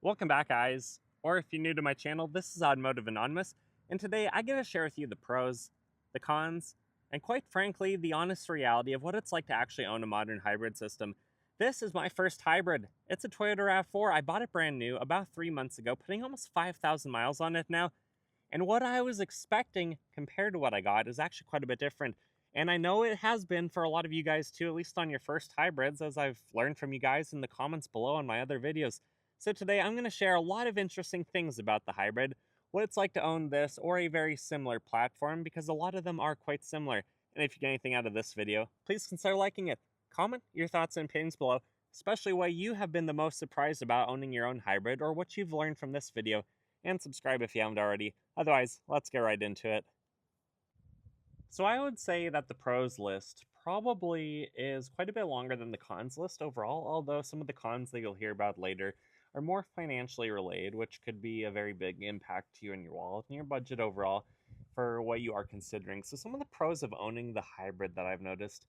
Welcome back, guys. Or if you're new to my channel, this is Automotive Anonymous, and today I get to share with you the pros, the cons, and quite frankly, the honest reality of what it's like to actually own a modern hybrid system. This is my first hybrid. It's a Toyota RAV4. I bought it brand new about 3 months ago, putting almost 5,000 miles on it now. And what I was expecting compared to what I got is actually quite a bit different. And I know it has been for a lot of you guys too, at least on your first hybrids, as I've learned from you guys in the comments below on my other videos. So today I'm going to share a lot of interesting things about the hybrid, what it's like to own this or a very similar platform, because a lot of them are quite similar. And if you get anything out of this video, please consider liking it. Comment your thoughts and opinions below, especially why you have been the most surprised about owning your own hybrid or what you've learned from this video, and subscribe if you haven't already. Otherwise, let's get right into it. So I would say that the pros list probably is quite a bit longer than the cons list overall, although some of the cons that you'll hear about later are more financially related, which could be a very big impact to you and your wallet and your budget overall for what you are considering. So some of the pros of owning the hybrid that I've noticed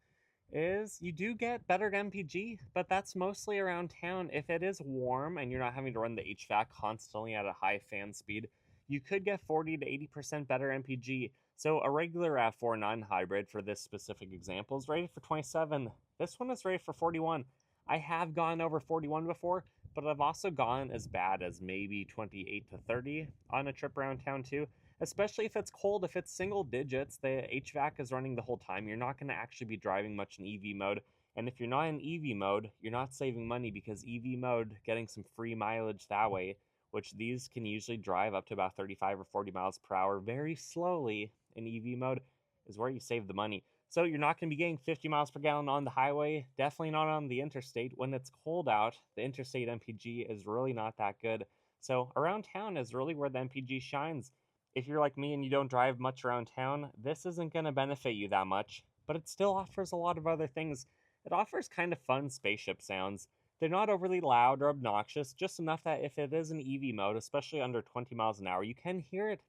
is you do get better MPG, but that's mostly around town. If it is warm and you're not having to run the HVAC constantly at a high fan speed, you could get 40 to 80% better MPG. So a regular RAV4 non-hybrid for this specific example is rated for 27. This one is rated for 41. I have gone over 41 before, but I've also gone as bad as maybe 28 to 30 on a trip around town too. Especially if it's cold, if it's single digits, the HVAC is running the whole time. You're not going to actually be driving much in EV mode. And if you're not in EV mode, you're not saving money, because EV mode, getting some free mileage that way, which these can usually drive up to about 35 or 40 miles per hour very slowly in EV mode, is where you save the money. So you're not going to be getting 50 miles per gallon on the highway, definitely not on the interstate. When it's cold out, the interstate MPG is really not that good. So around town is really where the MPG shines. If you're like me and you don't drive much around town, this isn't going to benefit you that much, but it still offers a lot of other things. It offers kind of fun spaceship sounds. They're not overly loud or obnoxious, just enough that if it is in EV mode, especially under 20 miles an hour, you can hear it.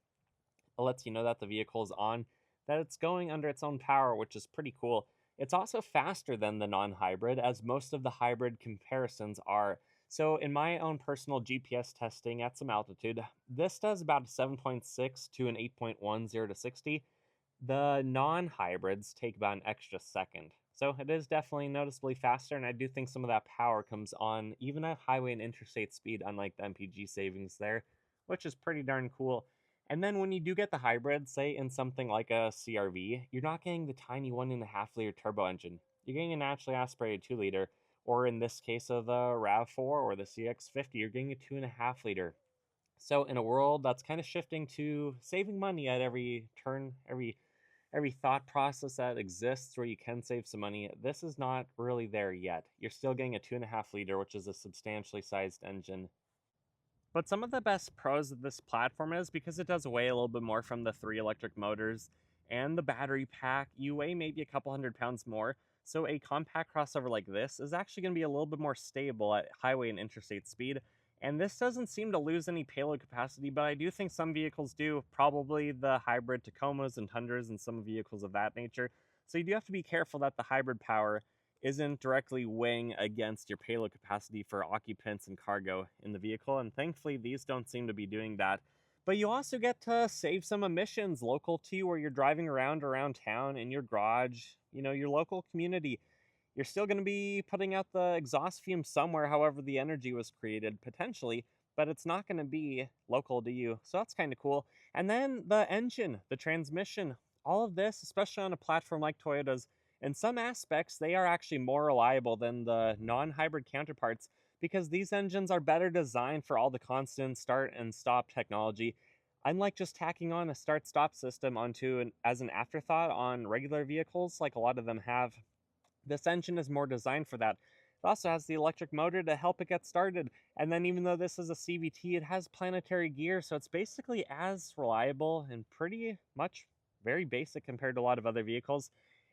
It lets you know that the vehicle is on, that it's going under its own power, which is pretty cool. It's also faster than the non-hybrid, as most of the hybrid comparisons are. So in my own personal GPS testing at some altitude, this does about a 7.6 to an 8.1 0 to 60. The non-hybrids take about an extra second. So it is definitely noticeably faster, and I do think some of that power comes on even at highway and interstate speed, unlike the MPG savings there, which is pretty darn cool. And then when you do get the hybrid, say in something like a CRV, you're not getting the tiny 1.5-liter turbo engine. You're getting a naturally aspirated 2-liter, or in this case of the RAV4 or the CX50, you're getting a 2.5-liter. So in a world that's kind of shifting to saving money at every turn, every thought process that exists where you can save some money, this is not really there yet. You're still getting a 2.5-liter, which is a substantially sized engine. But some of the best pros of this platform is because it does weigh a little bit more from the 3 electric motors and the battery pack. You weigh maybe a couple 100 pounds more. So a compact crossover like this is actually going to be a little bit more stable at highway and interstate speed. And this doesn't seem to lose any payload capacity, but I do think some vehicles do, probably the hybrid Tacomas and Tundras and some vehicles of that nature. So you do have to be careful that the hybrid power isn't directly weighing against your payload capacity for occupants and cargo in the vehicle, and thankfully these don't seem to be doing that. But you also get to save some emissions local to you, where you're driving around town in your garage, your local community. You're still going to be putting out the exhaust fumes somewhere, however the energy was created, potentially, but it's not going to be local to you. So that's kind of cool. And then the engine, the transmission, all of this, especially on a platform like Toyota's, in some aspects, they are actually more reliable than the non-hybrid counterparts, because these engines are better designed for all the constant start and stop technology. Unlike just tacking on a start-stop system onto as an afterthought on regular vehicles, like a lot of them have, this engine is more designed for that. It also has the electric motor to help it get started. And then even though this is a CVT, it has planetary gear, so it's basically as reliable and pretty much very basic compared to a lot of other vehicles.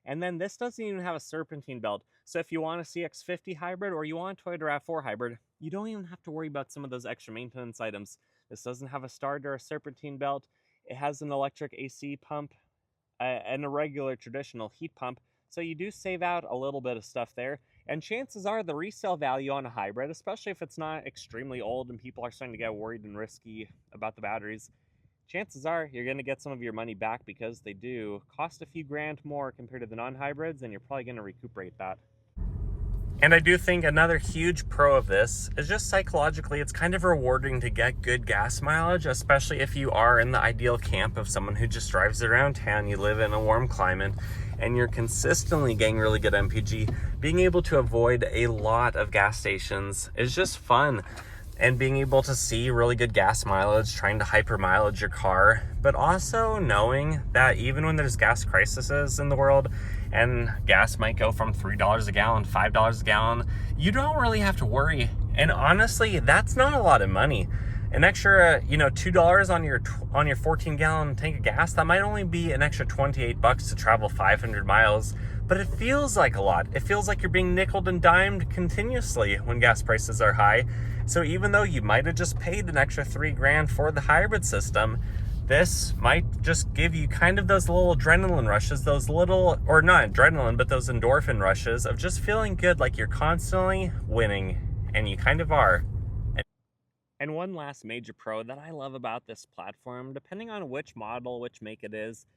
And then this doesn't even have a serpentine belt. So if you want a CX50 hybrid or you want a Toyota RAV4 hybrid, you don't even have to worry about some of those extra maintenance items. This doesn't have a starter or a serpentine belt. It has an electric AC pump and a regular traditional heat pump. So you do save out a little bit of stuff there. And chances are the resale value on a hybrid, especially if it's not extremely old and people are starting to get worried and risky about the batteries, chances are you're going to get some of your money back because they do cost a few grand more compared to the non-hybrids, and you're probably going to recuperate that. And I do think another huge pro of this is just psychologically, it's kind of rewarding to get good gas mileage, especially if you are in the ideal camp of someone who just drives around town, you live in a warm climate, and you're consistently getting really good MPG. Being able to avoid a lot of gas stations is just fun. And being able to see really good gas mileage, trying to hyper mileage your car, but also knowing that even when there's gas crises in the world and gas might go from $3 a gallon, $5 a gallon, you don't really have to worry. And honestly, that's not a lot of money. An extra, $2 on your 14-gallon tank of gas, that might only be an extra $28 to travel 500 miles, but it feels like a lot. It feels like you're being nickeled and dimed continuously when gas prices are high. So even though you might have just paid an extra $3,000 for the hybrid system, this might just give you kind of those little adrenaline rushes, or not adrenaline, but those endorphin rushes of just feeling good, like you're constantly winning, and you kind of are. And one last major pro that I love about this platform, depending on which model, which make it is,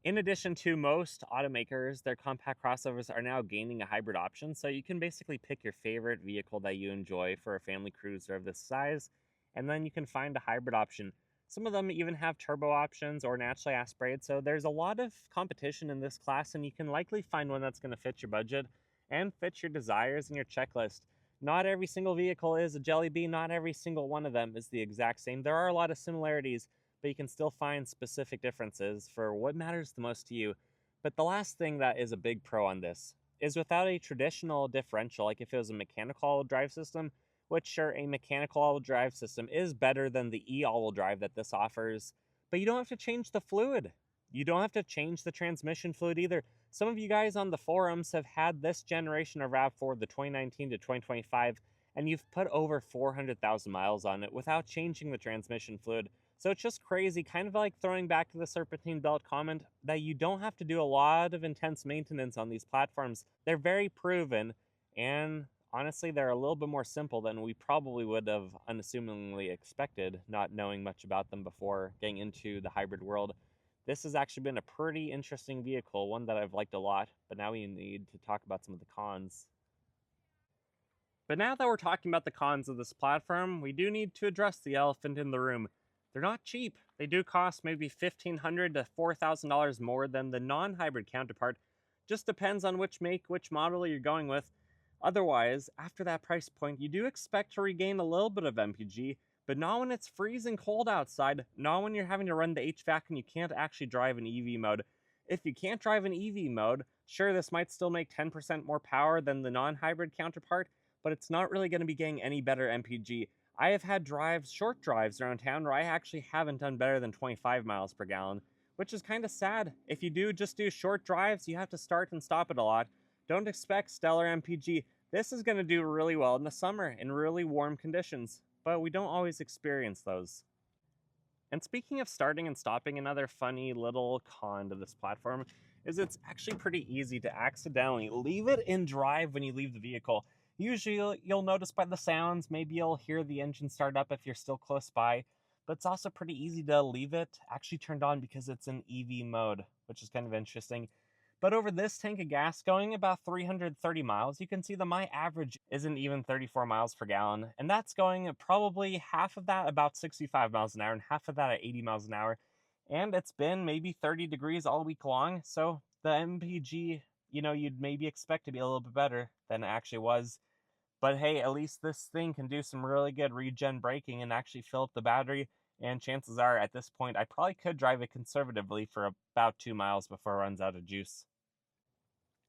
in addition to most automakers, their compact crossovers are now gaining a hybrid option, so you can basically pick your favorite vehicle that you enjoy for a family cruiser of this size, and then you can find a hybrid option. Some of them even have turbo options or naturally aspirated, so there's a lot of competition in this class, and you can likely find one that's going to fit your budget and fit your desires and your checklist. Not every single vehicle is a jelly bean, not every single one of them is the exact same. There are a lot of similarities, but you can still find specific differences for what matters the most to you. But the last thing that is a big pro on this is without a traditional differential, like if it was a mechanical all-wheel drive system, which sure, a mechanical all-wheel drive system is better than the e-all-wheel drive that this offers, but you don't have to change the fluid. You don't have to change the transmission fluid either. Some of you guys on the forums have had this generation of RAV4, the 2019 to 2025, and you've put over 400,000 miles on it without changing the transmission fluid. So it's just crazy, kind of like throwing back to the serpentine belt comment, that you don't have to do a lot of intense maintenance on these platforms. They're very proven, and honestly, they're a little bit more simple than we probably would have unassumingly expected, not knowing much about them before getting into the hybrid world. This has actually been a pretty interesting vehicle, one that I've liked a lot, but now we need to talk about some of the cons. But now that we're talking about the cons of this platform, we do need to address the elephant in the room. They're not cheap. They do cost maybe $1,500 to $4,000 more than the non-hybrid counterpart. Just depends on which make, which model you're going with. Otherwise, after that price point, you do expect to regain a little bit of MPG, but not when it's freezing cold outside, not when you're having to run the HVAC and you can't actually drive in EV mode. If you can't drive in EV mode, sure, this might still make 10% more power than the non-hybrid counterpart, but it's not really going to be getting any better MPG. I have had short drives around town where I actually haven't done better than 25 miles per gallon, which is kind of sad. If you do just do short drives, you have to start and stop it a lot. Don't expect stellar MPG. This is going to do really well in the summer in really warm conditions, but we don't always experience those. And speaking of starting and stopping, another funny little con to this platform is it's actually pretty easy to accidentally leave it in drive when you leave the vehicle. Usually you'll notice by the sounds, maybe you'll hear the engine start up if you're still close by, but it's also pretty easy to leave it actually turned on because it's in EV mode, which is kind of interesting. But over this tank of gas going about 330 miles, you can see that my average isn't even 34 miles per gallon, and that's going probably half of that about 65 miles an hour and half of that at 80 miles an hour. And it's been maybe 30 degrees all week long, so the MPG, you'd maybe expect to be a little bit better than it actually was. But hey, at least this thing can do some really good regen braking and actually fill up the battery, and chances are at this point I probably could drive it conservatively for about 2 miles before it runs out of juice.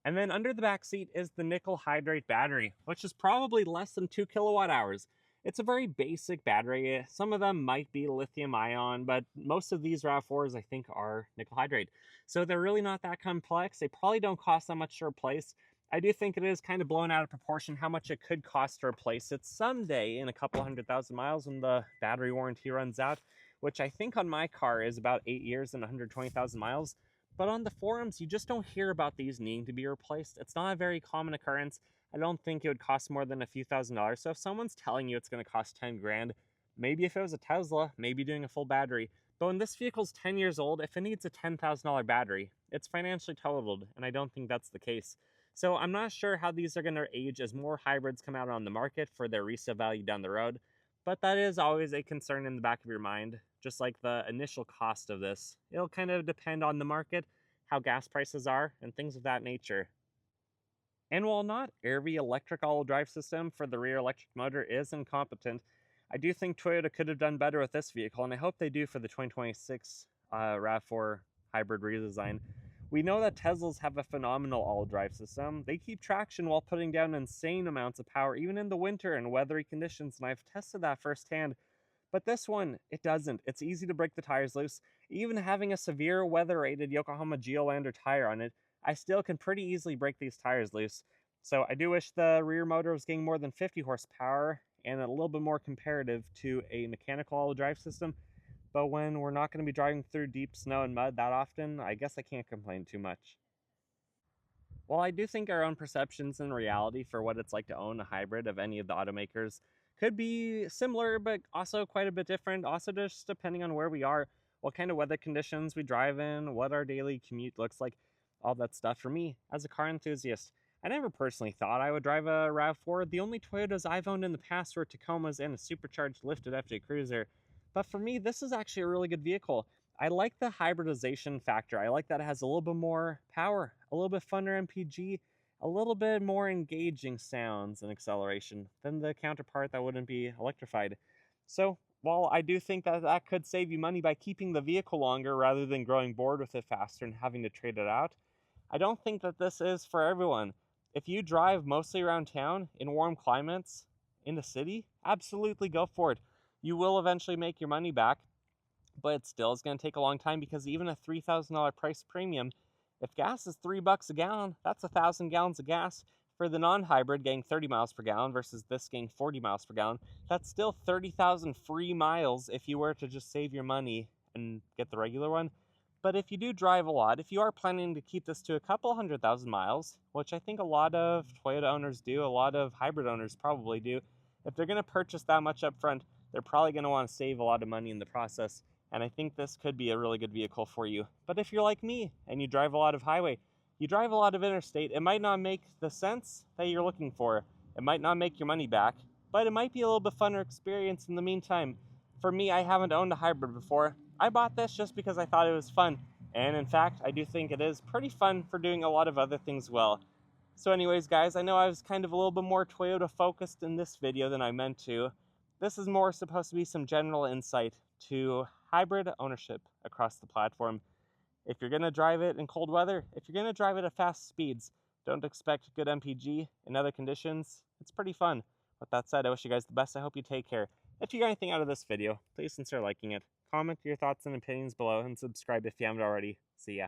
And then under the back seat is the nickel hydrate battery, which is probably less than 2 kilowatt hours. It's a very basic battery. Some of them might be lithium ion, but most of these RAV4s I think are nickel hydrate. So they're really not that complex. They probably don't cost that much to replace. I do think it is kind of blown out of proportion how much it could cost to replace it someday in a couple 100,000 miles when the battery warranty runs out, which I think on my car is about 8 years and 120,000 miles. But on the forums, you just don't hear about these needing to be replaced. It's not a very common occurrence. I don't think it would cost more than a few $1,000s. So if someone's telling you it's going to cost 10 grand, maybe if it was a Tesla, maybe doing a full battery. But when this vehicle's 10 years old, if it needs a $10,000 battery, it's financially totaled, and I don't think that's the case. So I'm not sure how these are going to age as more hybrids come out on the market for their resale value down the road, but that is always a concern in the back of your mind, just like the initial cost of this. It'll kind of depend on the market, how gas prices are, and things of that nature. And while not every electric all-wheel drive system for the rear electric motor is incompetent, I do think Toyota could have done better with this vehicle, and I hope they do for the 2026 RAV4 hybrid redesign. We know that Teslas have a phenomenal all-wheel drive system. They keep traction while putting down insane amounts of power, even in the winter and weathery conditions, and I've tested that firsthand. But this one, it doesn't. It's easy to break the tires loose. Even having a severe weather-rated Yokohama Geolandar tire on it, I still can pretty easily break these tires loose. So I do wish the rear motor was getting more than 50 horsepower and a little bit more comparative to a mechanical all-wheel drive system. But when we're not going to be driving through deep snow and mud that often, I guess I can't complain too much. While I do think our own perceptions and reality for what it's like to own a hybrid of any of the automakers could be similar, but also quite a bit different, also just depending on where we are, what kind of weather conditions we drive in, what our daily commute looks like, all that stuff. For me, as a car enthusiast, I never personally thought I would drive a RAV4. The only Toyotas I've owned in the past were Tacomas and a supercharged lifted FJ Cruiser. But for me, this is actually a really good vehicle. I like the hybridization factor. I like that it has a little bit more power, a little bit funner MPG, a little bit more engaging sounds and acceleration than the counterpart that wouldn't be electrified. So while I do think that that could save you money by keeping the vehicle longer rather than growing bored with it faster and having to trade it out, I don't think that this is for everyone. If you drive mostly around town in warm climates in the city, absolutely go for it. You will eventually make your money back, but it still is going to take a long time because even a $3,000 price premium, if gas is $3 a gallon, that's 1,000 gallons of gas. For the non-hybrid getting 30 miles per gallon versus this getting 40 miles per gallon, that's still 30,000 free miles if you were to just save your money and get the regular one. But if you do drive a lot, if you are planning to keep this to a couple 100,000 miles, which I think a lot of Toyota owners do, a lot of hybrid owners probably do, if they're going to purchase that much up front, they're probably going to want to save a lot of money in the process. And I think this could be a really good vehicle for you. But if you're like me and you drive a lot of highway, you drive a lot of interstate, it might not make the sense that you're looking for. It might not make your money back, but it might be a little bit funner experience in the meantime. For me, I haven't owned a hybrid before. I bought this just because I thought it was fun. And in fact, I do think it is pretty fun for doing a lot of other things well. So anyways, guys, I know I was kind of a little bit more Toyota focused in this video than I meant to. This is more supposed to be some general insight to hybrid ownership across the platform. If you're going to drive it in cold weather, if you're going to drive it at fast speeds, don't expect good MPG in other conditions. It's pretty fun. With that said, I wish you guys the best. I hope you take care. If you got anything out of this video, please consider liking it. Comment your thoughts and opinions below and subscribe if you haven't already. See ya.